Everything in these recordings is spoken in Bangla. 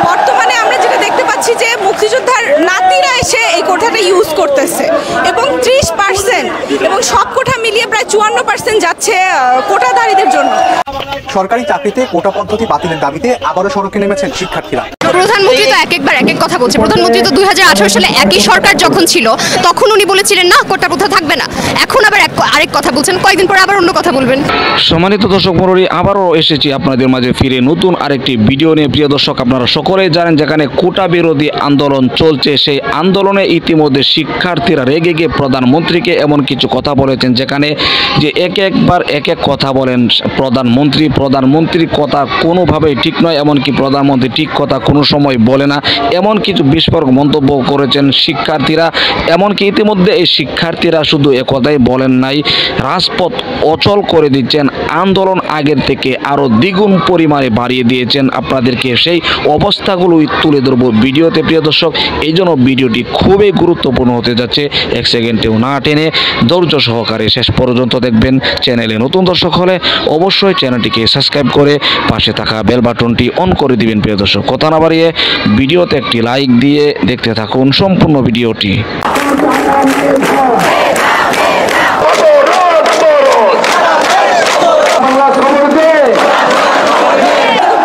বর্তমানে আমরা যেটা দেখতে পাচ্ছি যে মুক্তিযোদ্ধার নাতিরা এসে এই কোঠাটা ইউজ করতেছে এবং 30% এবং সব কোঠা মিলিয়ে প্রায় 54% যাচ্ছে কোটাধারীদের জন্য। সরকারি চাকরিতে কোটা পদ্ধতি বাতিলের দাবিতে আবারও সড়কে নেমেছেন শিক্ষার্থীরা। প্রধানমন্ত্রী তো একবার এক এক কথা বলছে। প্রধানমন্ত্রী তো 2018 সালে একই সরকার যখন ছিল তখন উনি বলেছিলেন না কোটা প্রথা থাকবে না, এখন আবার আরেক কথা বলছেন, কয়েকদিন পরে আবার অন্য কথা বলবেন। সম্মানিত দর্শক মণ্ডলী, আবারও এসেছি আপনাদের মাঝে ফিরে নতুন আরেকটি ভিডিও নিয়ে। প্রিয় দর্শক, আপনারা সকলেই জানেন যেখানে কোটা বিরোধী আন্দোলন চলছে, সেই আন্দোলনে ইতিমধ্যে শিক্ষার্থীরা রেগে গিয়ে প্রধানমন্ত্রীকে এমন কিছু কথা বলেছেন যেখানে যে এক এক কথা বলেন প্রধানমন্ত্রীর কথা কোনোভাবেই ঠিক নয়, এমনকি প্রধানমন্ত্রী ঠিক কথা কোনো সময় বলে না, এমন কিছু বিস্ফোরক মন্তব্য করেছেন শিক্ষার্থীরা। এমনকি ইতিমধ্যে এই শিক্ষার্থীরা শুধু একথাই বলেন নাই, রাজপথ অচল করে দিচ্ছেন, আন্দোলন আগের থেকে আরও দ্বিগুণ পরিমাণে বাড়িয়ে দিয়েছেন। আপনাদেরকে সেই অবস্থাগুলোই তুলে ধরবো ভিডিওতে। প্রিয় দর্শক, এই জন্য ভিডিওটি খুবই গুরুত্বপূর্ণ হতে যাচ্ছে, এক সেকেন্ডেও না টেনে ধৈর্য সহকারে শেষ পর্যন্ত দেখবেন। চ্যানেলে নতুন দর্শক হলে অবশ্যই চ্যানেলটিকে সাবস্ক্রাইব করে পাশে থাকা বেল বাটনটি অন করে দিবেন। প্রিয় দর্শক, কথা না বাড়িয়ে ভিডিওতে একটি লাইক দিয়ে দেখতে থাকুন সম্পূর্ণ ভিডিওটি।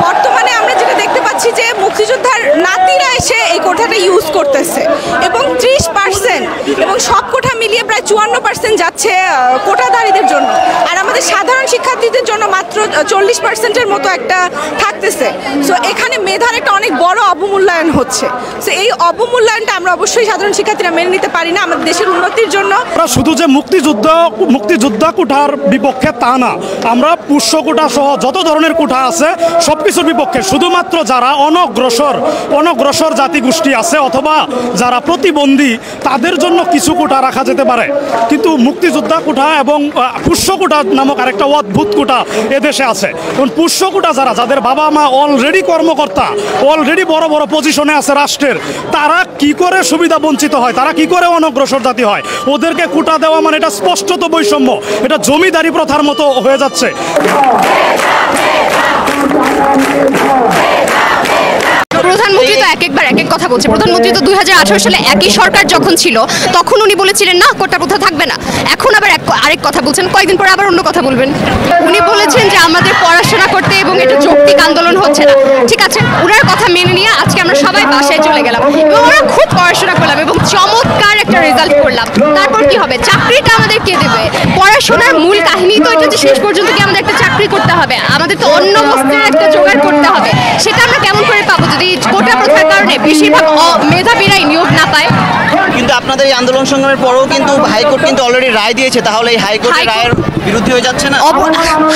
বর্তমানে আমরা যেটা দেখতে পাচ্ছি যে মুক্তিযোদ্ধার নাতিরা এসে এই কোঠাটা ইউজ করতেছে এবং 30% এবং সব কোঠা মিলিয়ে প্রায় 54% যাচ্ছে কোটাধারীদের জন্য, আর আমাদের সাধারণ শিক্ষার্থীদের জন্য মাত্র 40%-এর মতো একটা থাকতেছে। সো এখানে মেধার একটা অনেক বড় অবমূল্যায়ন হচ্ছে। সো এই অবমূল্যায়নটা আমরা অবশ্যই সাধারণ শিক্ষার্থীরা মেনে নিতে পারি না আমাদের দেশের উন্নতির জন্য। শুধু যে মুক্তিযোদ্ধা কোঠার বিপক্ষে তা না, আমরা পুষ্য কোটা সহ যত ধরনের কোঠা আছে সব কিছুর বিপক্ষে। শুধুমাত্র যারা অনগ্রসর জাতিগোষ্ঠী আছে অথবা যারা প্রতিবন্ধী তাদের জন্য কিছু কোটা রাখা যেতে পারে, কিন্তু মুক্তিযোদ্ধা কোটা এবং পুষ্য কোটা নামক আরেকটা অদ্ভুত কোটা এদেশে আছে। এবং পুষ্য কোটা যাদের বাবা মা অলরেডি কর্মকর্তা, অলরেডি বড় বড় পজিশনে আছে রাষ্ট্রের, তারা কি করে সুবিধা বঞ্চিত হয়, তারা কি করে অনগ্রসর জাতি হয়? ওদেরকে কোটা দেওয়া মানে এটা স্পষ্টত বৈষম্য, এটা জমিদারি প্রথার মতো হয়ে যাচ্ছে। প্রধানমন্ত্রী তো একবার এক এক কথা বলছে। প্রধানমন্ত্রী তো 2018 সালে একই সরকার যখন ছিল তখন উনি বলেছিলেন না কোটা প্রথা থাকবে না, এখন আবার আরেক কথা বলছেন, কয়েকদিন পরে আবার অন্য কথা বলবেন। উনি বলেছেন যে আমাদের পড়াশোনা করতে এবং এটা যৌক্তিক আন্দোলন হচ্ছে না। ঠিক আছে, ওনার কথা মেনে নিয়ে আজকে আমরা সবাই বাসায় চলে গেলাম এবং আমরা খুব পড়াশোনা করলাম এবং চমৎকার একটা রেজাল্ট করলাম। তারপর কি হবে? চাকরিটা আমাদের কে দেবে? পড়াশোনার মূল কাহিনী তো এটা যে শেষ পর্যন্ত কি আমাদের একটা চাকরি করতে হবে, আমাদের তো অন্য বস্তুর একটা জোগাড় করতে হবে। সেটা আমরা কেমন করে পাবো যদি কোটা প্রথার কারণে বেশিরভাগ মেধাবীরাই নিয়োগ না পায়? কিন্তু আপনাদের এই আন্দোলন সংগ্রামের পরেও কিন্তু হাইকোর্ট কিন্তু অলরেডি রায় দিয়েছে, তাহলে এই হাইকোর্টের রায়ের বিরুদ্ধে হয়ে যাচ্ছে না?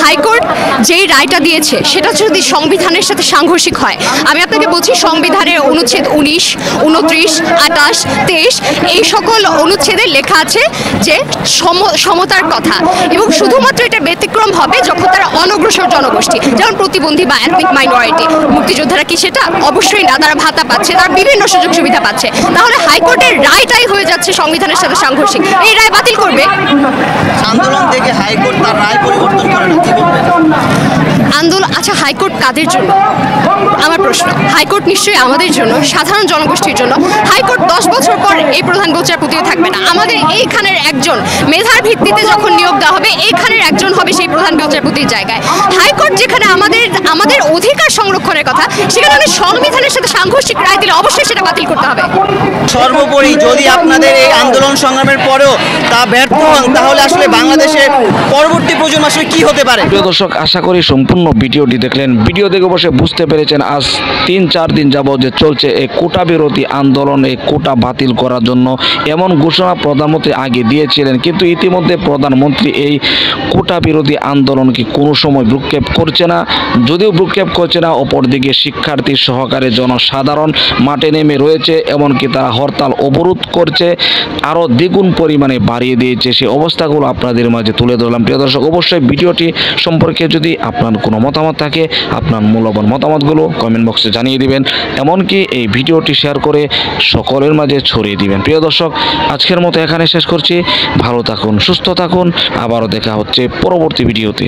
হাইকোর্ট যেই রায়টা দিয়েছে সেটা যদি সংবিধানের সাথে সাংঘর্ষিক হয়, আমি আপনাকে বলছি সংবিধানের অনুচ্ছেদ 19, 29, 28, 23 এই সকল অনুচ্ছেদে লেখা আছে যে সমতার কথা, এবং শুধুমাত্র এটা ব্যতিক্রম হবে যখন তারা অনগ্রসর জনগোষ্ঠী, যেমন প্রতিবন্ধী বা এথনিক মাইনরিটি। মুক্তিযোদ্ধারা কি সেটা? অবশ্যই না, তারা ভাতা পাচ্ছে, তারা বিভিন্ন সুযোগ সুবিধা পাচ্ছে। তাহলে হাইকোর্টের রায়টাই হয়ে যাচ্ছে সংবিধানের সাথে সাংঘর্ষিক, এই রায় বাতিল করবে। আন্দোলন থেকে হাইকোর্ট তার রায় পরিবর্তন করে না, কি বলবেন? আন্দোলন, আচ্ছা হাইকোর্ট কাদের জন্য? আমার প্রশ্ন, হাইকোর্ট নিশ্চয়ই আমাদের জন্য, সাধারণ জনগোষ্ঠীর জন্য। হাইকোর্ট 10 বছর পর এই প্রধান বিচারপতিও থাকবে না, আমাদের এইখানের একজন মেধার ভিত্তিতে যখন নিয়োগ দেওয়া হবে এইখানের একজন হবে সেই প্রধান বিচারপতির জায়গায়। হাইকোর্ট যেখানে আমাদের অধিকার সংরক্ষণের কথা, সেখানে আমি সংবিধানের সাথে সাংঘর্ষিক রায় দিলে অবশ্যই সেটা বাতিল করতে হবে। সর্বোপরি যদি আপনাদের এই আন্দোলন সংগ্রামের পরেও তা ব্যর্থ হন, তাহলে আসলে বাংলাদেশের পরবর্তী প্রজন্ম আসলে কি হতে পারে? প্রিয় দর্শক, আশা করি সম্পূর্ণ ভিডিওটি দেখলেন। ভিডিও দেখে অবশ্যই বুঝতে পেরেছেন আজ 3-4 দিন যাবত যে চলছে এই কোটা বিরোধী আন্দোলন, এই কোটা বাতিল করার জন্য এমন ঘোষণা প্রধানমন্ত্রী আগে দিয়েছিলেন, কিন্তু ইতিমধ্যে প্রধানমন্ত্রী এই কোটা বিরোধী আন্দোলনকে কোনো সময় ভ্রুক্ষেপ করছে না। যদিও ভ্রুক্ষেপ করছে না, অপরদিকে শিক্ষার্থী সহকারে জনসাধারণ মাঠে নেমে রয়েছে, এমনকি তারা হরতাল অবরোধ করছে, আরও দ্বিগুণ পরিমাণে বাড়িয়ে দিয়েছে সেই অবস্থাগুলো আপনাদের মাঝে তুলে ধরলাম। প্রিয় দর্শক, অবশ্যই ভিডিওটি সম্পর্কে যদি আপনার কোনো মতামত থাকে, আপনার মূল্যবান মতামতগুলো কমেন্ট বক্সে জানিয়ে দিবেন, এমনকি এই ভিডিওটি শেয়ার করে সকলের মাঝে ছড়িয়ে দিবেন। প্রিয় দর্শক, আজকের মতো এখানে শেষ করছি। ভালো থাকুন, সুস্থ থাকুন, আবারও দেখা হচ্ছে পরবর্তী ভিডিওতে।